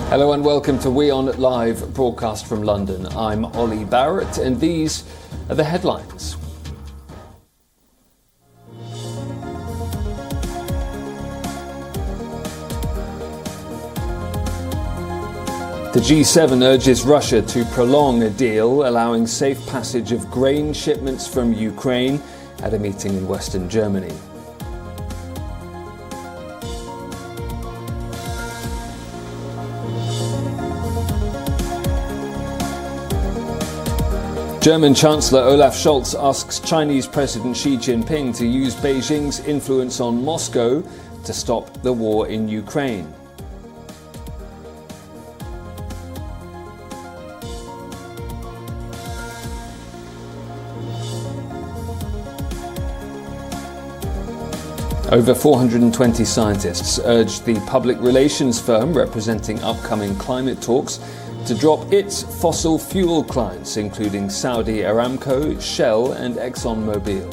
Hello and welcome to WION Live, broadcast from London. I'm Ollie Barrett and these are the headlines. The G7 urges Russia to prolong a deal allowing safe passage of grain shipments from Ukraine at a meeting in Western Germany. German Chancellor Olaf Scholz asks Chinese President Xi Jinping to use Beijing's influence on Moscow to stop the war in Ukraine. Over 420 scientists urged the public relations firm representing upcoming climate talks to drop its fossil fuel clients, including Saudi Aramco, Shell and ExxonMobil.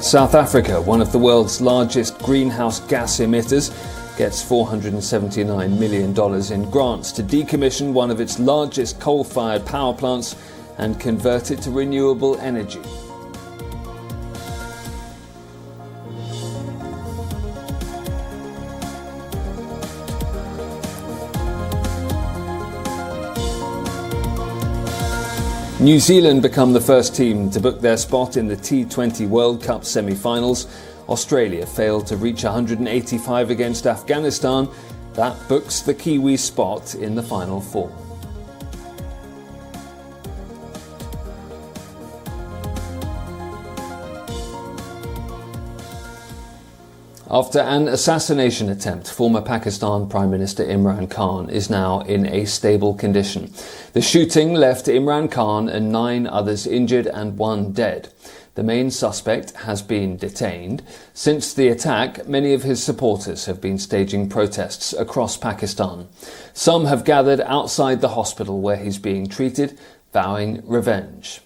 South Africa, one of the world's largest greenhouse gas emitters, gets $479 million in grants to decommission one of its largest coal-fired power plants and convert it to renewable energy. New Zealand become the first team to book their spot in the T20 World Cup semi-finals. Australia failed to reach 185 against Afghanistan. That books the Kiwi spot in the Final Four. After an assassination attempt, former Pakistan Prime Minister Imran Khan is now in a stable condition. The shooting left Imran Khan and 9 others injured and 1 dead. The main suspect has been detained. Since the attack, many of his supporters have been staging protests across Pakistan. Some have gathered outside the hospital where he's being treated, vowing revenge.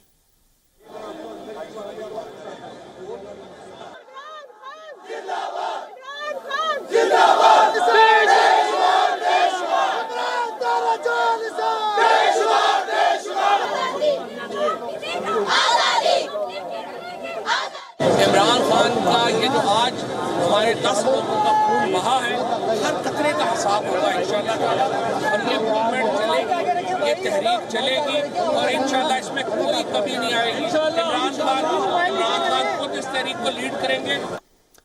Imran Khan का ये जो आज हमारे 10 लोगों का खून बहा है, हर कतरे का हिसाब होगा इंशाल्लाह ताला। और ये मूवमेंट चलेगी, ये तहरीक चलेगी और इंशाल्लाह इसमें कोई कमी नहीं आएगी। इमरान खान खुद इस तहरीक को लीड करेंगे।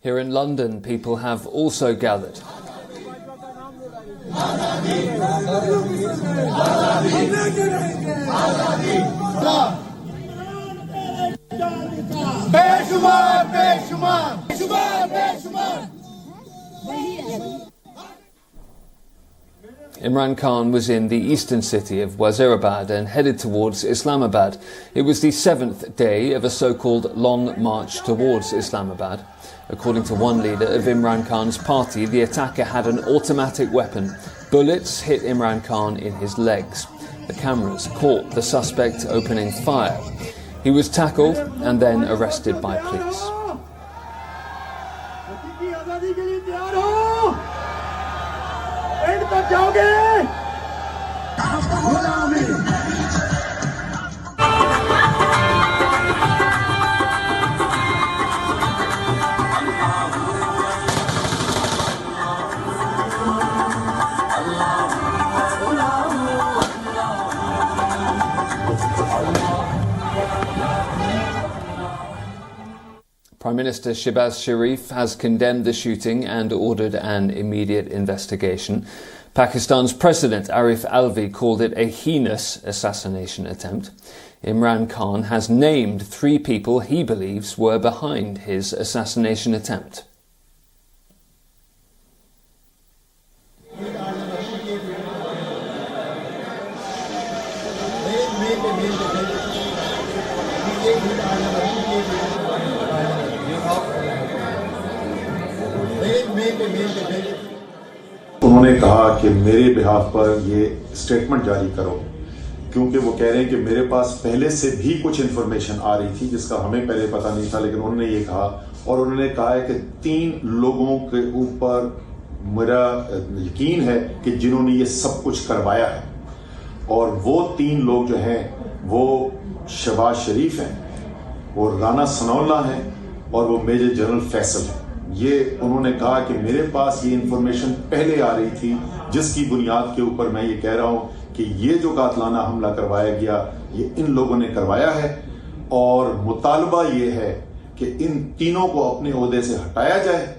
Here in London, people have also gathered. Imran Khan was in the eastern city of Wazirabad and headed towards Islamabad. It was the 7th day of a so-called long march towards Islamabad. According to one leader of Imran Khan's party, the attacker had an automatic weapon. Bullets hit Imran Khan in his legs. The cameras caught the suspect opening fire. He was tackled and then arrested by police. Prime Minister Shehbaz Sharif has condemned the shooting and ordered an immediate investigation. Pakistan's President Arif Alvi called it a heinous assassination attempt. Imran Khan has named 3 people he believes were behind his assassination attempt. उन्होंने कहा कि मेरे behalf पर ये statement जारी करो, क्योंकि वो कह रहे हैं कि मेरे पास पहले से भी कुछ इन्फॉर्मेशन आ रही थी जिसका हमें पहले पता नहीं था, लेकिन उन्होंने ये कहा, और उन्होंने कहा है कि 3 लोगों के ऊपर मेरा यकीन है कि जिन्होंने ये सब कुछ करवाया है, और वो 3 लोग जो हैं वो शहबाज शरीफ हैं, वो राना सनौल्ला हैं, और वो मेजर जनरल फैसल हैं। ये उन्होंने कहा कि मेरे पास ये इंफॉर्मेशन पहले आ रही थी, जिसकी बुनियाद के ऊपर मैं ये कह रहा हूं कि ये जो कातलाना हमला करवाया गया ये इन लोगों ने करवाया है, और मुतालबा ये है कि इन तीनों को अपने ओहदे से हटाया जाए।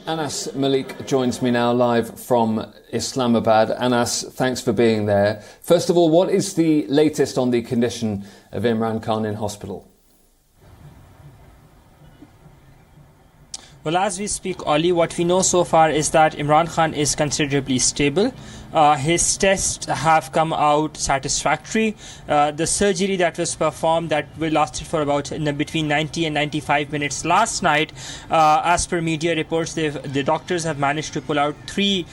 Anas Malik joins me now live from Islamabad. Anas, thanks for being there. First of all, what is the latest on the condition of Imran Khan in hospital? Well, as we speak, Oli, what we know so far is that Imran Khan is considerably stable. His tests have come out satisfactory. The surgery that was performed that lasted for about between 90 and 95 minutes last night, as per media reports, the doctors have managed to pull out 3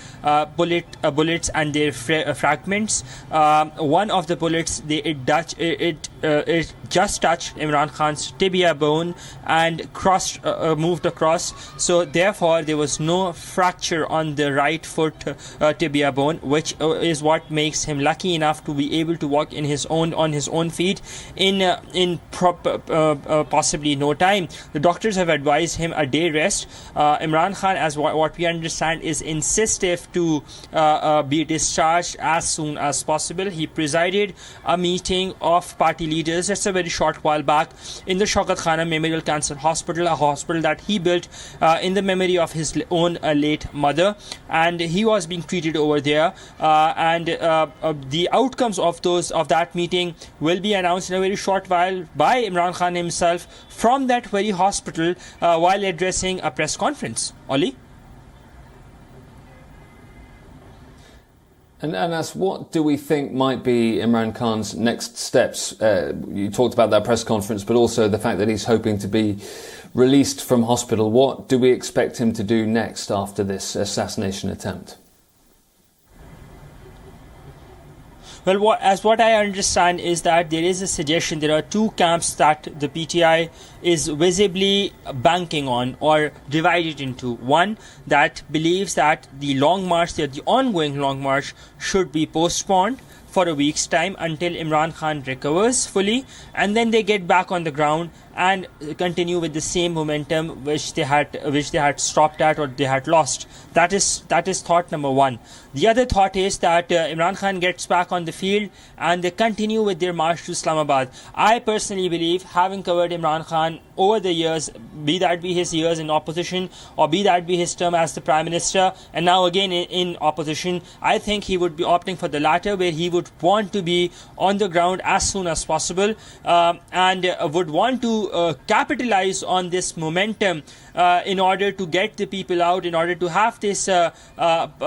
bullets and their fragments. One of the bullets, it just touched Imran Khan's tibia bone and moved across. So therefore, there was no fracture on the right foot tibia bone, which is what makes him lucky enough to be able to walk on his own feet in possibly no time. The doctors have advised him a day rest. Imran Khan, as what we understand, is insistent to be discharged as soon as possible. He presided a meeting of party leaders just a very short while back in the Shaukat Khana Memorial Cancer Hospital, a hospital that he built in the memory of his own late mother, and he was being treated over there. And the outcomes of that meeting will be announced in a very short while by Imran Khan himself from that very hospital while addressing a press conference. Oli? And Anas, what do we think might be Imran Khan's next steps? You talked about that press conference, but also the fact that he's hoping to be released from hospital. What do we expect him to do next after this assassination attempt? Well, what I understand is that there is a suggestion, there are 2 camps that the PTI is visibly banking on or divided into. One that believes that the ongoing long march should be postponed for a week's time until Imran Khan recovers fully, and then they get back on the ground and continue with the same momentum which they had stopped at or they had lost. That is thought number 1. The other thought is that Imran Khan gets back on the field and they continue with their march to Islamabad. I personally believe, having covered Imran Khan over the years, be that be his years in opposition or be that be his term as the Prime Minister and now again in opposition, I think he would be opting for the latter, where he would want to be on the ground as soon as possible and would want to capitalize on this momentum in order to get the people out, in order to have this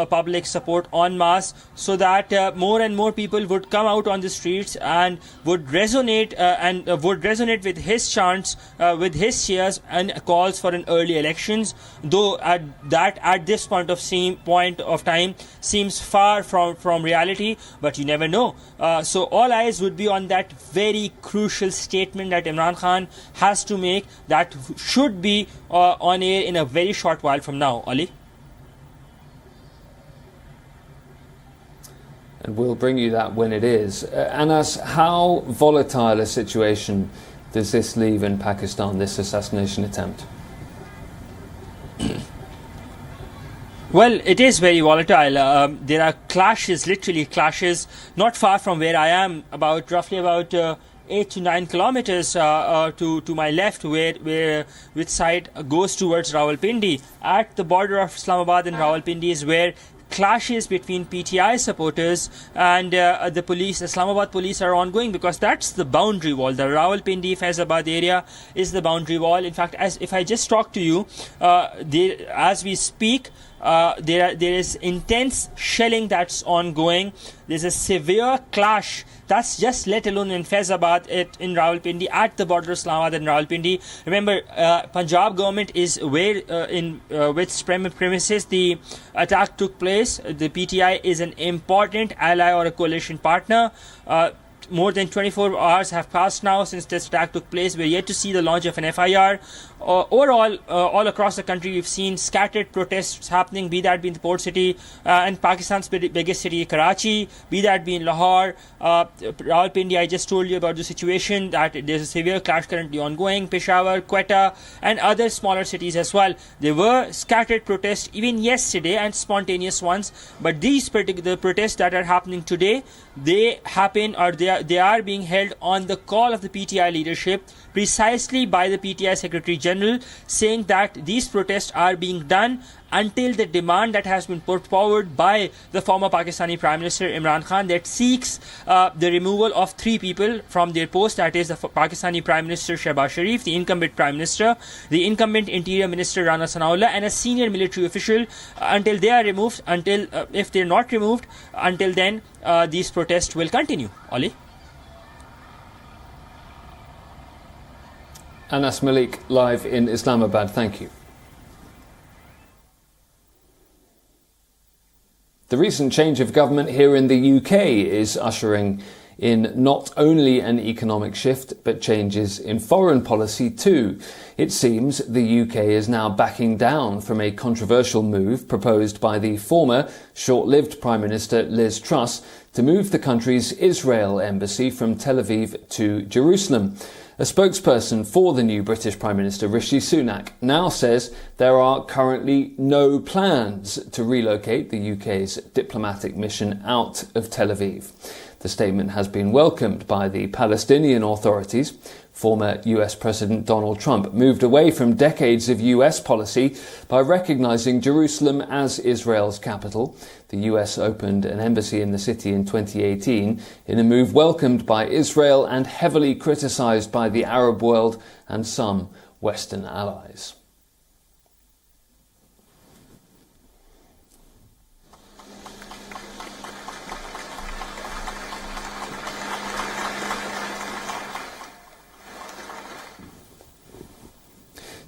public support en masse, so that more and more people would come out on the streets and would resonate with his chants, with his cheers and calls for an early elections. Though at this point of time seems far from reality, but you never know. So all eyes would be on that very crucial statement that Imran Khan has to make, that should be on air in a very short while from now. Ali? And we'll bring you that when it is. Anas, how volatile a situation does this leave in Pakistan, this assassination attempt? Well, it is very volatile. There are clashes, literally clashes, not far from where I am, roughly about 8 to 9 kilometers to my left, which side goes towards Rawalpindi. At the border of Islamabad and Rawalpindi is where clashes between PTI supporters and the police, Islamabad police, are ongoing, because that's the boundary wall. The Rawalpindi Faizabad area is the boundary wall. In fact, if I just talk to you, as we speak, there is intense shelling that's ongoing. There's a severe clash. That's just let alone in Faizabad, in Rawalpindi, at the border of Islamabad and Rawalpindi. Remember, Punjab government is where in which premises the attack took place. The PTI is an important ally or a coalition partner. More than 24 hours have passed now since this attack took place. We're yet to see the launch of an FIR. Overall, all across the country, we've seen scattered protests happening, be that be in the port city and Pakistan's biggest city, Karachi, be that be in Lahore, Rawalpindi. I just told you about the situation that there's a severe clash currently ongoing, Peshawar, Quetta, and other smaller cities as well. There were scattered protests even yesterday and spontaneous ones, but these particular protests that are happening today, they happen or they are being held on the call of the PTI leadership, precisely by the PTI Secretary General, saying that these protests are being done until the demand that has been put forward by the former Pakistani Prime Minister Imran Khan that seeks the removal of 3 people from their post, that is the Pakistani Prime Minister Shehbaz Sharif, the incumbent Prime Minister, the incumbent Interior Minister Rana Sanaullah, and a senior military official. Until they are removed, if they're not removed, until then these protests will continue. Ali? Anas Malik, live in Islamabad. Thank you. The recent change of government here in the UK is ushering in not only an economic shift, but changes in foreign policy too. It seems the UK is now backing down from a controversial move proposed by the former short-lived Prime Minister Liz Truss to move the country's Israel embassy from Tel Aviv to Jerusalem. A spokesperson for the new British Prime Minister Rishi Sunak now says there are currently no plans to relocate the UK's diplomatic mission out of Tel Aviv. The statement has been welcomed by the Palestinian authorities. Former US President Donald Trump moved away from decades of US policy by recognizing Jerusalem as Israel's capital. The US opened an embassy in the city in 2018 in a move welcomed by Israel and heavily criticized by the Arab world and some Western allies.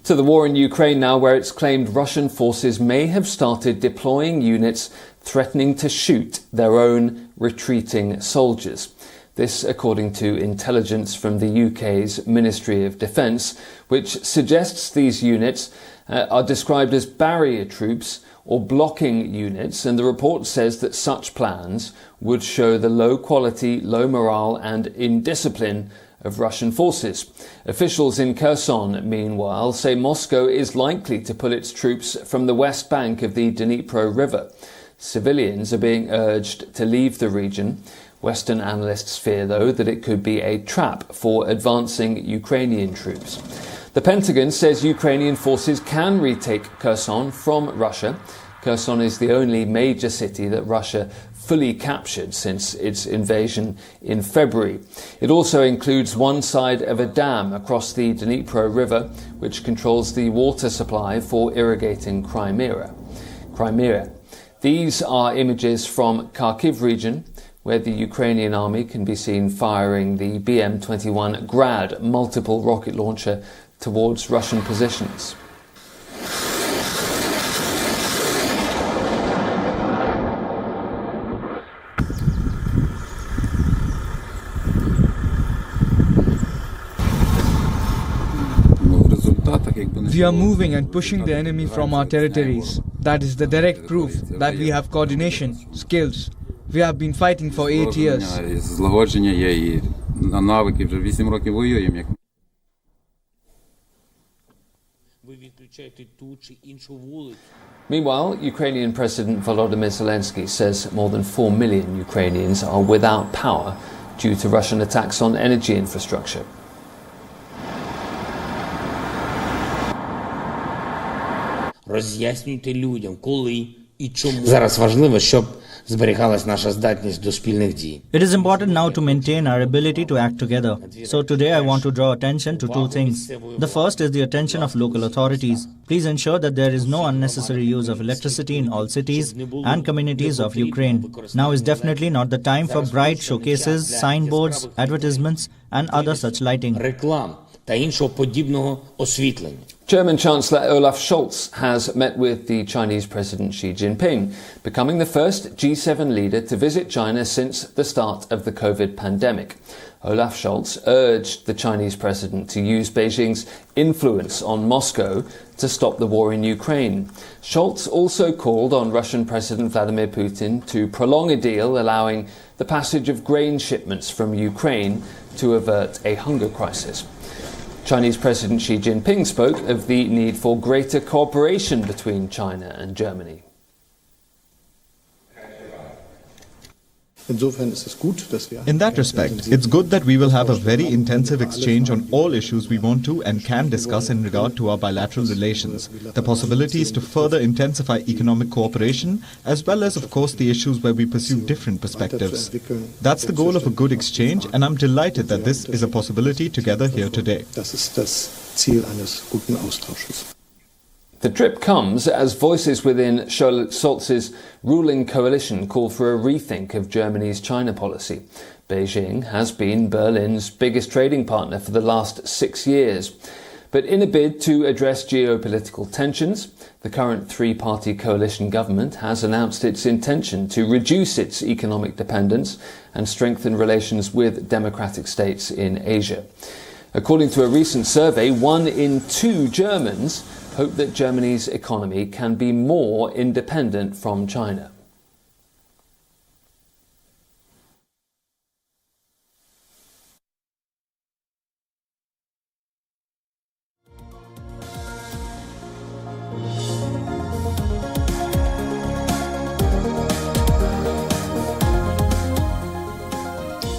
To the war in Ukraine now, where it's claimed Russian forces may have started deploying units threatening to shoot their own retreating soldiers. This according to intelligence from the UK's Ministry of Defence, which suggests these units are described as barrier troops or blocking units, and the report says that such plans would show the low quality, low morale and indiscipline of Russian forces. Officials in Kherson, meanwhile, say Moscow is likely to pull its troops from the west bank of the Dnipro River. Civilians are being urged to leave the region. Western analysts fear, though, that it could be a trap for advancing Ukrainian troops. The Pentagon says Ukrainian forces can retake Kherson from Russia. Kherson is the only major city that Russia fully captured since its invasion in February. It also includes one side of a dam across the Dnipro River, which controls the water supply for irrigating Crimea. These are images from Kharkiv region, where the Ukrainian army can be seen firing the BM-21 Grad multiple rocket launcher towards Russian positions. We are moving and pushing the enemy from our territories. That is the direct proof that we have coordination, skills. We have been fighting for 8 years. Meanwhile, Ukrainian President Volodymyr Zelensky says more than 4 million Ukrainians are without power due to Russian attacks on energy infrastructure. Роз'яснюйте людям, коли і чому. Зараз важливо, щоб зберігалась наша здатність до спільних дій. It is important now to maintain our ability to act together. So today I want to draw attention to two things. The first is the attention of local authorities. Please ensure that there is no unnecessary use of electricity in all cities and communities of Ukraine. Now is definitely not the time for bright showcases, signboards, advertisements and other such lighting. Реклам та іншого подібного освітлення. German Chancellor Olaf Scholz has met with the Chinese President Xi Jinping, becoming the first G7 leader to visit China since the start of the COVID pandemic. Olaf Scholz urged the Chinese president to use Beijing's influence on Moscow to stop the war in Ukraine. Scholz also called on Russian President Vladimir Putin to prolong a deal allowing the passage of grain shipments from Ukraine to avert a hunger crisis. Chinese President Xi Jinping spoke of the need for greater cooperation between China and Germany. In that respect, it's good that we will have a very intensive exchange on all issues we want to and can discuss in regard to our bilateral relations. The possibilities to further intensify economic cooperation, as well as, of course, the issues where we pursue different perspectives. That's the goal of a good exchange, and I'm delighted that this is a possibility together here today. The trip comes as voices within Scholz's ruling coalition call for a rethink of Germany's China policy. Beijing has been Berlin's biggest trading partner for the last 6 years. But in a bid to address geopolitical tensions, the current three-party coalition government has announced its intention to reduce its economic dependence and strengthen relations with democratic states in Asia. According to a recent survey, 1 in 2 Germans hope that Germany's economy can be more independent from China.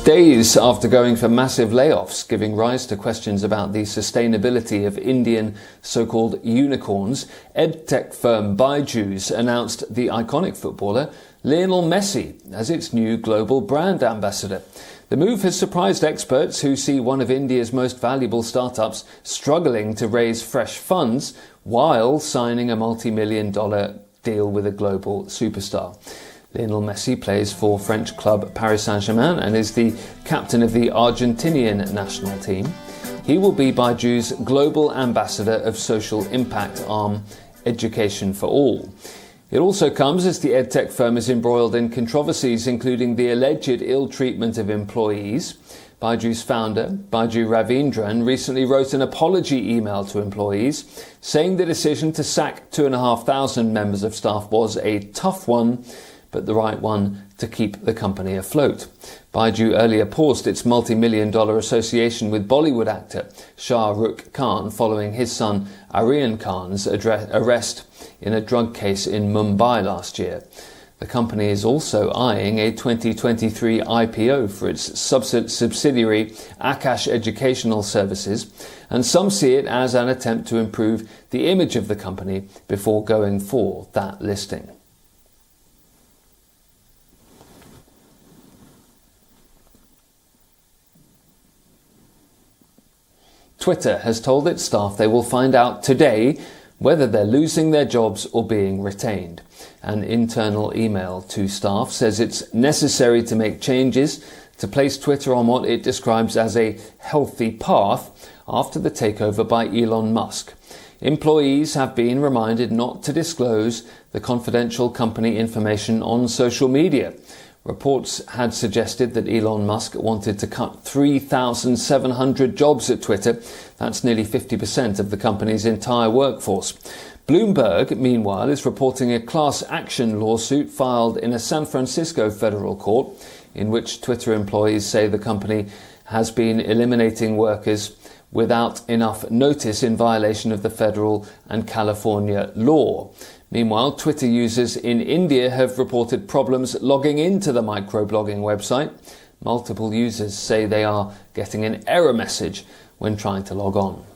Days after going for massive layoffs, giving rise to questions about the sustainability of Indian so-called unicorns, edtech firm Byju's announced the iconic footballer Lionel Messi as its new global brand ambassador. The move has surprised experts who see one of India's most valuable startups struggling to raise fresh funds while signing a multi-million-dollar deal with a global superstar. Lionel Messi plays for French club Paris Saint-Germain and is the captain of the Argentinian national team. He will be Byju's global ambassador of social impact arm Education for All. It also comes as the edtech firm is embroiled in controversies including the alleged ill treatment of employees. Byju's founder, Byju Ravindran, recently wrote an apology email to employees saying the decision to sack 2,500 members of staff was a tough one, but the right one to keep the company afloat. Byju earlier paused its multi-million-dollar association with Bollywood actor Shah Rukh Khan following his son Aryan Khan's arrest in a drug case in Mumbai last year. The company is also eyeing a 2023 IPO for its subsidiary Akash Educational Services, and some see it as an attempt to improve the image of the company before going for that listing. Twitter has told its staff they will find out today whether they're losing their jobs or being retained. An internal email to staff says it's necessary to make changes to place Twitter on what it describes as a healthy path after the takeover by Elon Musk. Employees have been reminded not to disclose the confidential company information on social media. Reports had suggested that Elon Musk wanted to cut 3,700 jobs at Twitter. That's nearly 50% of the company's entire workforce. Bloomberg, meanwhile, is reporting a class action lawsuit filed in a San Francisco federal court in which Twitter employees say the company has been eliminating workers without enough notice in violation of the federal and California law. Meanwhile, Twitter users in India have reported problems logging into the microblogging website. Multiple users say they are getting an error message when trying to log on.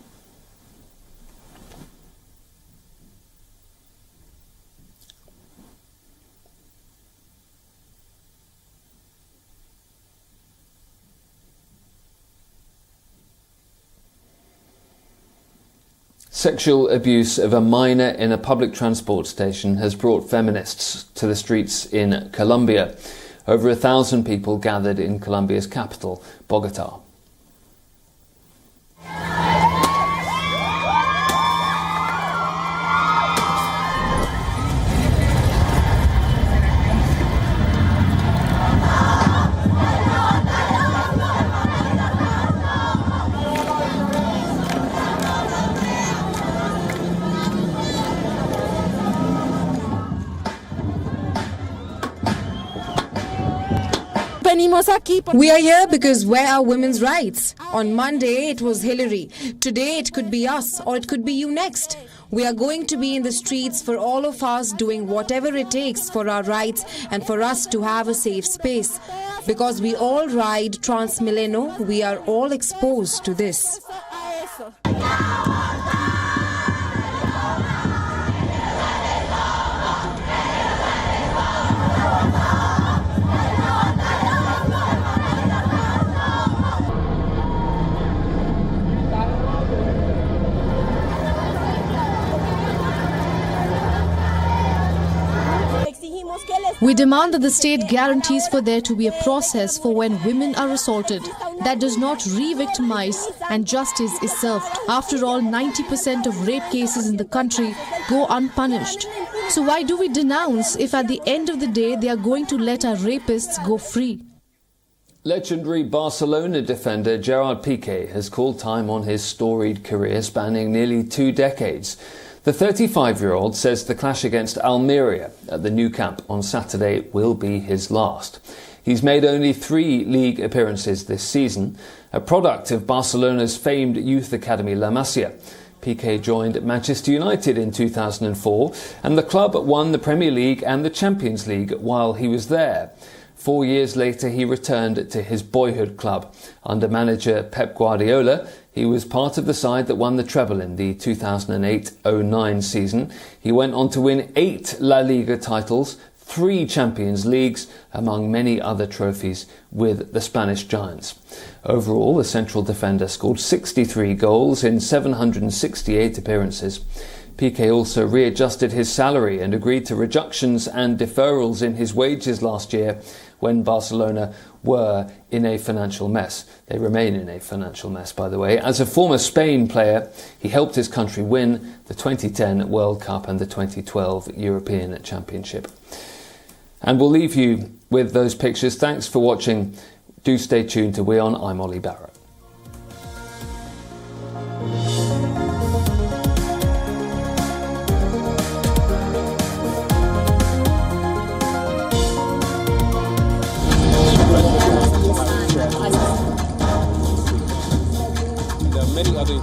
Sexual abuse of a minor in a public transport station has brought feminists to the streets in Colombia. Over 1,000 people gathered in Colombia's capital, Bogotá. We are here because where are women's rights? On Monday it was Hillary. Today it could be us, or it could be you next. We are going to be in the streets for all of us, doing whatever it takes for our rights and for us to have a safe space. Because we all ride Transmilenio, we are all exposed to this. We demand that the state guarantees for there to be a process for when women are assaulted that does not re-victimize and justice is served. After all, 90% of rape cases in the country go unpunished. So why do we denounce if at the end of the day they are going to let our rapists go free? Legendary Barcelona defender Gerard Pique has called time on his storied career spanning nearly 2 decades. The 35-year-old says the clash against Almeria at the Nou Camp on Saturday will be his last. He's made only 3 league appearances this season, a product of Barcelona's famed youth academy La Masia. Pique joined Manchester United in 2004, and the club won the Premier League and the Champions League while he was there. 4 years later, he returned to his boyhood club. Under manager Pep Guardiola, he was part of the side that won the treble in the 2008-09 season. He went on to win 8 La Liga titles, 3 Champions Leagues, among many other trophies with the Spanish Giants. Overall, the central defender scored 63 goals in 768 appearances. Pique also readjusted his salary and agreed to reductions and deferrals in his wages last year when Barcelona were in a financial mess. They remain in a financial mess, by the way. As a former Spain player, he helped his country win the 2010 World Cup and the 2012 European Championship. And we'll leave you with those pictures. Thanks for watching. Do stay tuned to WION. I'm Ollie Barrett. Many other